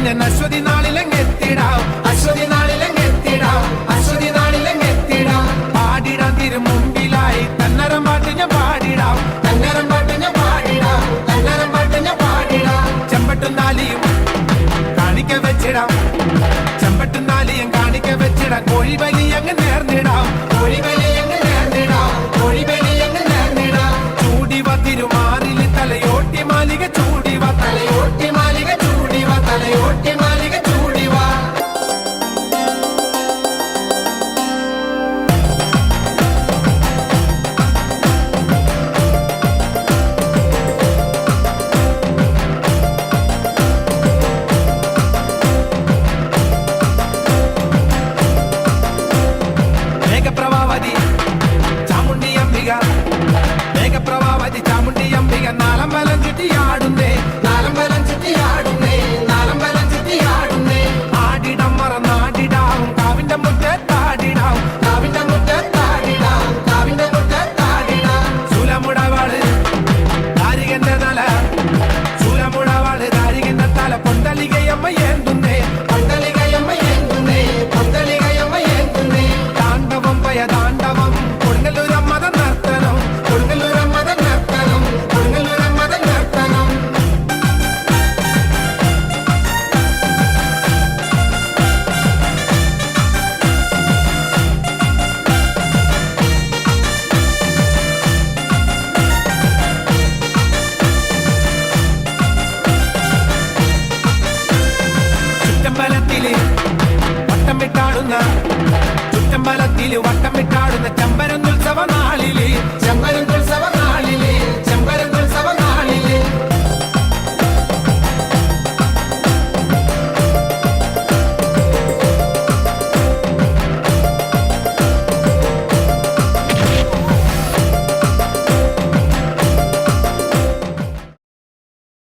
പിന്നെ അശ്വതി നാളിലെത്തിടാം, അശ്വതി നാളിലെത്തിടാം, അശ്വതി നാളിലെത്തിടാം. പാടിടാൻ തിരു മുമ്പിലായി തന്നരം പാട്ട് ഞാൻ പാടിടാം, തന്നരം പാട്ട് ഞാൻ പാടിടാം, തന്നരം പാട്ട് ഞാൻ പാടിടാം. ചെമ്പട്ടും താലിയും കാണിക്ക വെച്ചിടാം, ചെമ്പട്ടും താലിയും കാണിക്ക വെച്ചിടാം. കോഴിബലി അങ്ങ് നേർന്നിടാം, കോഴിബലി അങ്ങ് നേർന്നിടാം, കോഴിബലി അങ്ങ് നേർന്നിടാം. ചൂടിവ തിരുമാറിൽ തലയോട്ടി മാലിക ചൂടിവ, തലയോട്ടി മാലിക ചൂടിവ, തലയോട്ടി മാലിക ചൂടിവ. മേഘപ്രഭാവതി ചാമുണ്ടി അംബിക, മേഘപ്രഭാവതി ചാമുണ്ടി അംബിക. നാലമ്പലം ചുറ്റിയാടുന്നേ, നാലമ്പലം ചുറ്റിയാടുന്നേ, നാലമ്പലം ചുറ്റിയാടുന്നേ. ആടിടം മറന്നാടിടാം, കാവിന്റെ മുറ്റത്താടിടാം, കാവിന്റെ മുറ്റത്താടിടാം, കാവിന്റെ മുറ്റത്താടിടാം. ശൂലമുടവാള് ദാരികന്റെ തല, ശൂലമുടവാള് ദാരികന്റെ തല. പൊന്തലികയമ്മ ഏന്തുന്നേ, പൊന്തലികയമ്മ ഏന്തുന്നേ, പൊന്തലികയമ്മ ഏന്തുന്നേ. താണ്ഡവം പയ താണ്ഡവം കൊടുങ്ങല്ലൂരമ്മത നർത്തനം, കൊടുങ്ങല്ലൂരമ്മത നർത്തനം, കൊടുങ്ങല്ലൂരമ്മത നർത്തനം. ചുറ്റമ്പലത്തില് വട്ടം വിട്ടാടുന്ന, ചുറ്റമ്പലത്തില് വട്ടം വിട്ടാടുന്ന ചെമ്പരന്തുത്സവ നാളില്, ചെമ്പരന്തുത്സവ